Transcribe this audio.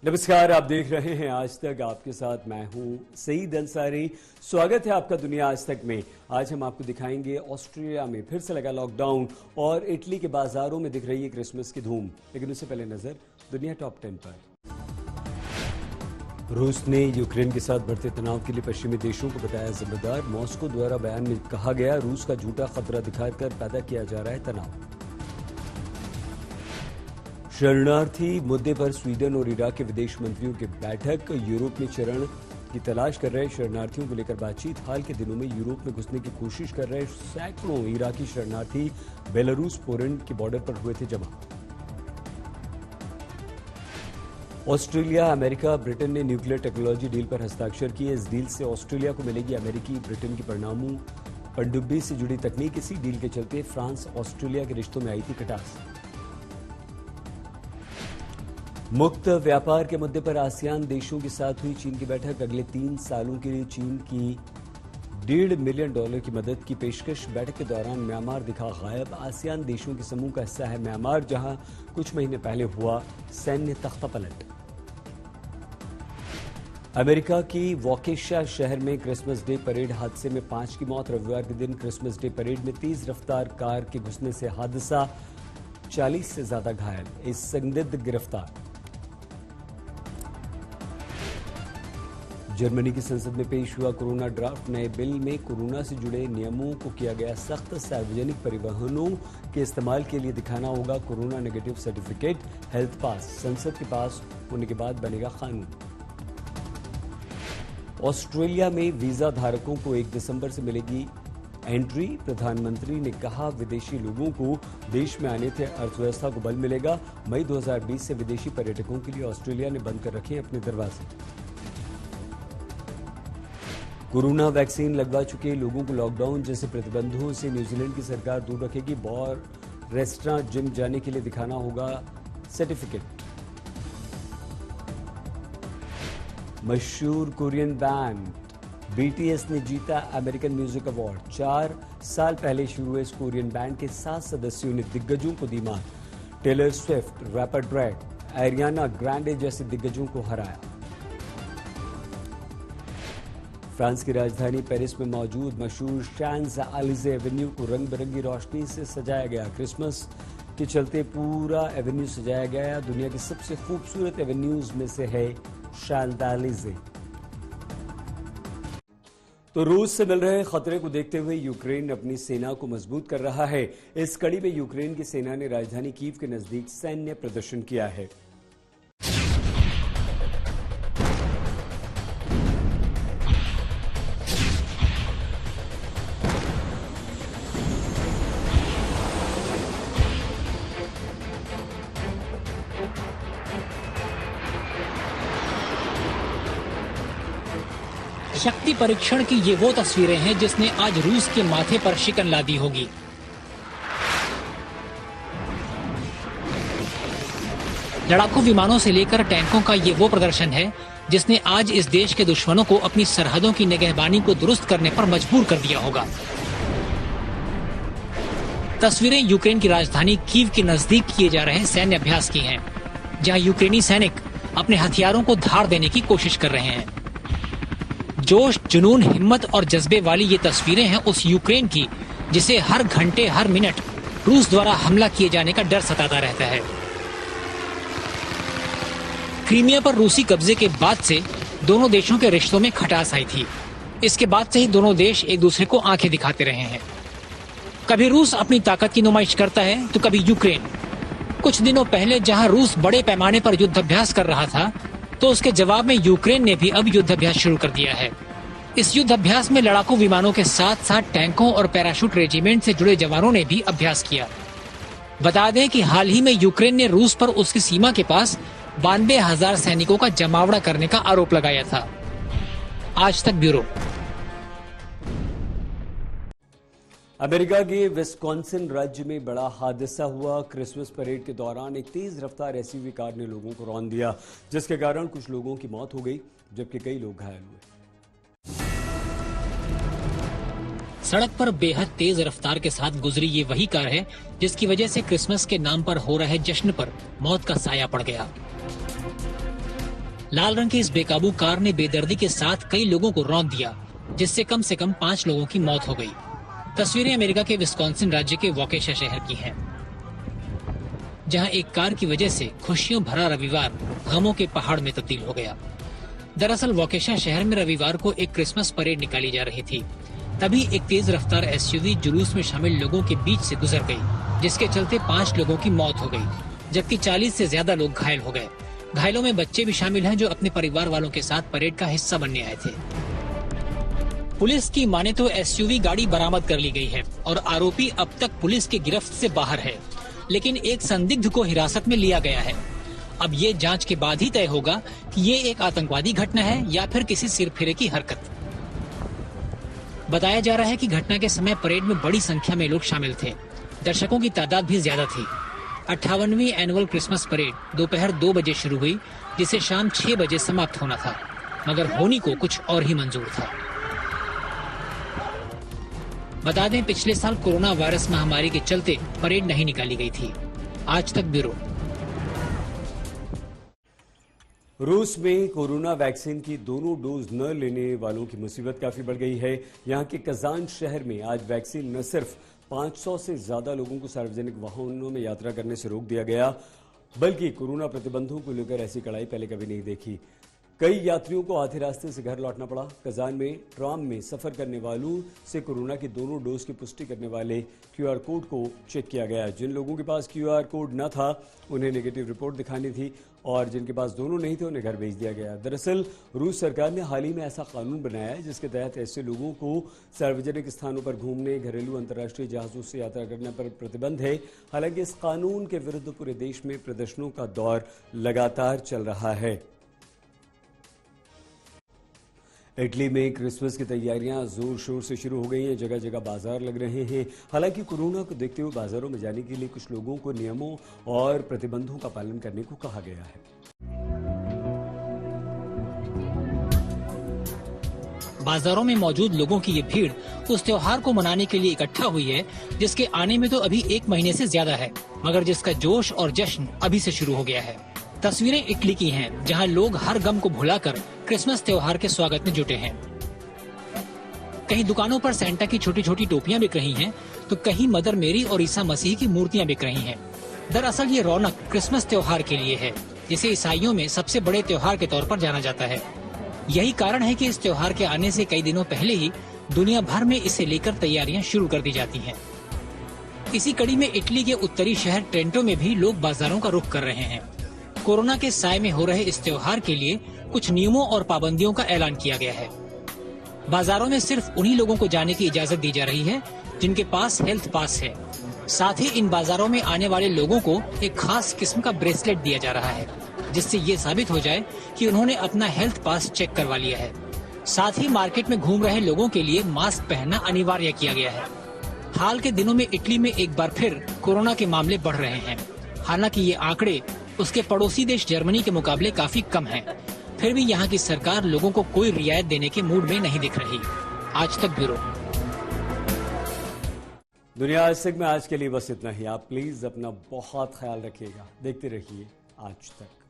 नमस्कार, आप देख रहे हैं आज तक। आपके साथ मैं हूं सईद अंसारी। स्वागत है आपका दुनिया आज तक में। आज हम आपको दिखाएंगे ऑस्ट्रेलिया में फिर से लगा लॉकडाउन और इटली के बाजारों में दिख रही है क्रिसमस की धूम। लेकिन उससे पहले नजर दुनिया टॉप 10 पर। रूस ने यूक्रेन के साथ बढ़ते तनाव के लिए पश्चिमी देशों को बताया जिम्मेदार। मॉस्को द्वारा बयान में कहा गया, रूस का झूठा खतरा दिखाकर पैदा किया जा रहा है तनाव। शरणार्थी मुद्दे पर स्वीडन और इराक के विदेश मंत्रियों की बैठक। यूरोप में शरण की तलाश कर रहे शरणार्थियों को लेकर बातचीत। हाल के दिनों में यूरोप में घुसने की कोशिश कर रहे सैकड़ों इराकी शरणार्थी बेलारूस पोलैंड के बॉर्डर पर हुए थे जमा। ऑस्ट्रेलिया, अमेरिका, ब्रिटेन ने न्यूक्लियर टेक्नोलॉजी डील पर हस्ताक्षर किए। इस डील से ऑस्ट्रेलिया को मिलेगी अमेरिकी ब्रिटेन की परिणामों पनडुब्बी से जुड़ी तकनीक। इसी डील के चलते फ्रांस ऑस्ट्रेलिया के रिश्तों में आई थी खटास। मुक्त व्यापार के मुद्दे पर आसियान देशों के साथ हुई चीन की बैठक। अगले 3 सालों के लिए चीन की $1.5 मिलियन की मदद की पेशकश। बैठक के दौरान म्यांमार दिखा गायब। आसियान देशों के समूह का हिस्सा है म्यांमार, जहां कुछ महीने पहले हुआ सैन्य तख्तापलट। अमेरिका की वॉकेशा शहर में क्रिसमस डे परेड हादसे में 5 की मौत। रविवार के दिन क्रिसमस डे परेड में तेज रफ्तार कार के घुसने से हादसा, 40 से ज्यादा घायल, इस संदिग्ध गिरफ्तार। जर्मनी की संसद में पेश हुआ कोरोना ड्राफ्ट। नए बिल में कोरोना से जुड़े नियमों को किया गया सख्त। सार्वजनिक परिवहनों के इस्तेमाल के लिए दिखाना होगा कोरोना नेगेटिव सर्टिफिकेट, हेल्थ पास। संसद के पास होने के बाद बनेगा कानून। ऑस्ट्रेलिया में वीजा धारकों को 1 दिसंबर से मिलेगी एंट्री। प्रधानमंत्री ने कहा, विदेशी लोगों को देश में आने से अर्थव्यवस्था को बल मिलेगा। मई 2020 से विदेशी पर्यटकों के लिए ऑस्ट्रेलिया ने बंद कर रखे अपने दरवाजे। कोरोना वैक्सीन लगवा चुके लोगों को लॉकडाउन जैसे प्रतिबंधों से न्यूजीलैंड की सरकार दूर रखेगी। बार, रेस्टोरेंट, जिम जाने के लिए दिखाना होगा सर्टिफिकेट। मशहूर कोरियन बैंड BTS ने जीता अमेरिकन म्यूजिक अवार्ड। 4 साल पहले शुरू हुए इस कोरियन बैंड के 7 सदस्यों ने दिग्गजों को दी मात। Taylor Swift, rapper Drake, Ariana Grande जैसे दिग्गजों को हराया। फ्रांस की राजधानी पेरिस में मौजूद मशहूर शैंज़-एलिज़े एवेन्यू को रंग बिरंगी रोशनी से सजाया गया। क्रिसमस के चलते पूरा एवेन्यू सजाया गया। दुनिया की सबसे खूबसूरत एवेन्यूज में से है शैंज़-एलिज़े। तो रूस से मिल रहे खतरे को देखते हुए यूक्रेन अपनी सेना को मजबूत कर रहा है। इस कड़ी में यूक्रेन की सेना ने राजधानी कीव के नजदीक सैन्य प्रदर्शन किया है। शक्ति परीक्षण की ये वो तस्वीरें हैं जिसने आज रूस के माथे पर शिकन ला दी होगी। लड़ाकू विमानों से लेकर टैंकों का ये वो प्रदर्शन है जिसने आज इस देश के दुश्मनों को अपनी सरहदों की निगहबानी को दुरुस्त करने पर मजबूर कर दिया होगा। तस्वीरें यूक्रेन की राजधानी कीव के नजदीक किए जा रहे सैन्य अभ्यास की हैं, जहां यूक्रेनी सैनिक अपने हथियारों को धार देने की कोशिश कर रहे हैं। जोश, जुनून, हिम्मत और जज्बे वाली ये तस्वीरें हैं उस यूक्रेन की जिसे हर घंटे हर मिनट रूस द्वारा हमला किए जाने का डर सताता रहता है। क्रीमिया पर रूसी कब्जे के बाद से दोनों देशों के रिश्तों में खटास आई थी। इसके बाद से ही दोनों देश एक दूसरे को आंखें दिखाते रहे हैं। कभी रूस अपनी ताकत की नुमाइश करता है तो कभी यूक्रेन। कुछ दिनों पहले जहां रूस बड़े पैमाने पर युद्धाभ्यास कर रहा था, तो उसके जवाब में यूक्रेन ने भी अब युद्धाभ्यास शुरू कर दिया है। इस युद्धाभ्यास में लड़ाकू विमानों के साथ साथ टैंकों और पैराशूट रेजिमेंट से जुड़े जवानों ने भी अभ्यास किया। बता दें कि हाल ही में यूक्रेन ने रूस पर उसकी सीमा के पास 92,000 सैनिकों का जमावड़ा करने का आरोप लगाया था। आज तक ब्यूरो। अमेरिका के विस्कॉन्सिन राज्य में बड़ा हादसा हुआ। क्रिसमस परेड के दौरान एक तेज रफ्तार एसयूवी कार ने लोगों को रौंद दिया, जिसके कारण कुछ लोगों की मौत हो गई जबकि कई लोग घायल हुए। सड़क पर बेहद तेज रफ्तार के साथ गुजरी ये वही कार है जिसकी वजह से क्रिसमस के नाम पर हो रहे जश्न पर मौत का साया पड़ गया। लाल रंग की इस बेकाबू कार ने बेदर्दी के साथ कई लोगों को रौंद दिया, जिससे कम से कम 5 लोगों की मौत हो गई। तस्वीरें अमेरिका के विस्कॉन्सिन राज्य के वॉकेशा शहर की हैं, जहां एक कार की वजह से खुशियों भरा रविवार गमों के पहाड़ में तब्दील हो गया। दरअसल वॉकेशा शहर में रविवार को एक क्रिसमस परेड निकाली जा रही थी। तभी एक तेज रफ्तार एसयूवी जुलूस में शामिल लोगों के बीच से गुजर गई, जिसके चलते 5 लोगों की मौत हो गई, जबकि 40 से ज्यादा लोग घायल हो गए। घायलों में बच्चे भी शामिल हैं, जो अपने परिवार वालों के साथ परेड का हिस्सा बनने आए थे। पुलिस की माने तो एसयूवी गाड़ी बरामद कर ली गई है और आरोपी अब तक पुलिस की गिरफ्त से बाहर है, लेकिन एक संदिग्ध को हिरासत में लिया गया है। अब ये जांच के बाद ही तय होगा कि ये एक आतंकवादी घटना है या फिर किसी सिरफिरे की हरकत। बताया जा रहा है कि घटना के समय परेड में बड़ी संख्या में लोग शामिल थे। दर्शकों की तादाद भी ज्यादा थी। 58वीं एनुअल क्रिसमस परेड दोपहर 2 बजे शुरू हुई, जिसे शाम 6 बजे समाप्त होना था, मगर होनी को कुछ और ही मंजूर था। बता दें, पिछले साल कोरोना वायरस महामारी के चलते परेड नहीं निकाली गई थी। आज तक ब्यूरो। रूस में कोरोना वैक्सीन की दोनों डोज न लेने वालों की मुसीबत काफी बढ़ गई है। यहां के कजान शहर में आज वैक्सीन न सिर्फ 500 से ज्यादा लोगों को सार्वजनिक वाहनों में यात्रा करने से रोक दिया गया, बल्कि कोरोना प्रतिबंधों को लेकर ऐसी कड़ाई पहले कभी नहीं देखी। कई यात्रियों को आधे रास्ते से घर लौटना पड़ा। कजान में ट्राम में सफर करने वालों से कोरोना की दोनों डोज की पुष्टि करने वाले क्यूआर कोड को चेक किया गया। जिन लोगों के पास क्यूआर कोड न था, उन्हें नेगेटिव रिपोर्ट दिखानी थी, और जिनके पास दोनों नहीं थे, उन्हें घर भेज दिया गया। दरअसल रूस सरकार ने हाल ही में ऐसा कानून बनाया है, जिसके तहत ऐसे लोगों को सार्वजनिक स्थानों पर घूमने, घरेलू अंतर्राष्ट्रीय जहाजों से यात्रा करने पर प्रतिबंध है। हालांकि इस कानून के विरुद्ध पूरे देश में प्रदर्शनों का दौर लगातार चल रहा है। इटली में क्रिसमस की तैयारियां जोर शोर से शुरू हो गई हैं। जगह जगह बाजार लग रहे हैं। हालांकि कोरोना को देखते हुए बाजारों में जाने के लिए कुछ लोगों को नियमों और प्रतिबंधों का पालन करने को कहा गया है। बाजारों में मौजूद लोगों की ये भीड़ उस त्योहार को मनाने के लिए इकट्ठा हुई है, जिसके आने में तो अभी 1 महीने से ज्यादा है, मगर जिसका जोश और जश्न अभी से शुरू हो गया है। तस्वीरें इटली की हैं, जहां लोग हर गम को भुलाकर क्रिसमस त्योहार के स्वागत में जुटे हैं। कहीं दुकानों पर सेंटा की छोटी छोटी टोपियां बिक रही हैं, तो कहीं मदर मेरी और ईसा मसीह की मूर्तियां बिक रही हैं। दरअसल ये रौनक क्रिसमस त्योहार के लिए है, जिसे ईसाइयों में सबसे बड़े त्योहार के तौर पर जाना जाता है। यही कारण है कि इस त्योहार के आने से कई दिनों पहले ही दुनिया भर में इसे लेकर तैयारियां शुरू कर दी जाती हैं। इसी कड़ी में इटली के उत्तरी शहर ट्रेंटो में भी लोग बाजारों का रुख कर रहे हैं। कोरोना के साए में हो रहे इस त्योहार के लिए कुछ नियमों और पाबंदियों का ऐलान किया गया है। बाजारों में सिर्फ उन्हीं लोगों को जाने की इजाजत दी जा रही है जिनके पास हेल्थ पास है। साथ ही इन बाजारों में आने वाले लोगों को एक खास किस्म का ब्रेसलेट दिया जा रहा है, जिससे ये साबित हो जाए कि उन्होंने अपना हेल्थ पास चेक करवा लिया है। साथ ही मार्केट में घूम रहे लोगों के लिए मास्क पहनना अनिवार्य किया गया है। हाल के दिनों में इटली में एक बार फिर कोरोना के मामले बढ़ रहे हैं। हालांकि ये आंकड़े उसके पड़ोसी देश जर्मनी के मुकाबले काफी कम हैं। फिर भी यहाँ की सरकार लोगों को कोई रियायत देने के मूड में नहीं दिख रही। आज तक ब्यूरो। दुनिया आज तक में आज के लिए बस इतना ही। आप प्लीज अपना बहुत ख्याल रखिएगा। देखते रहिए आज तक।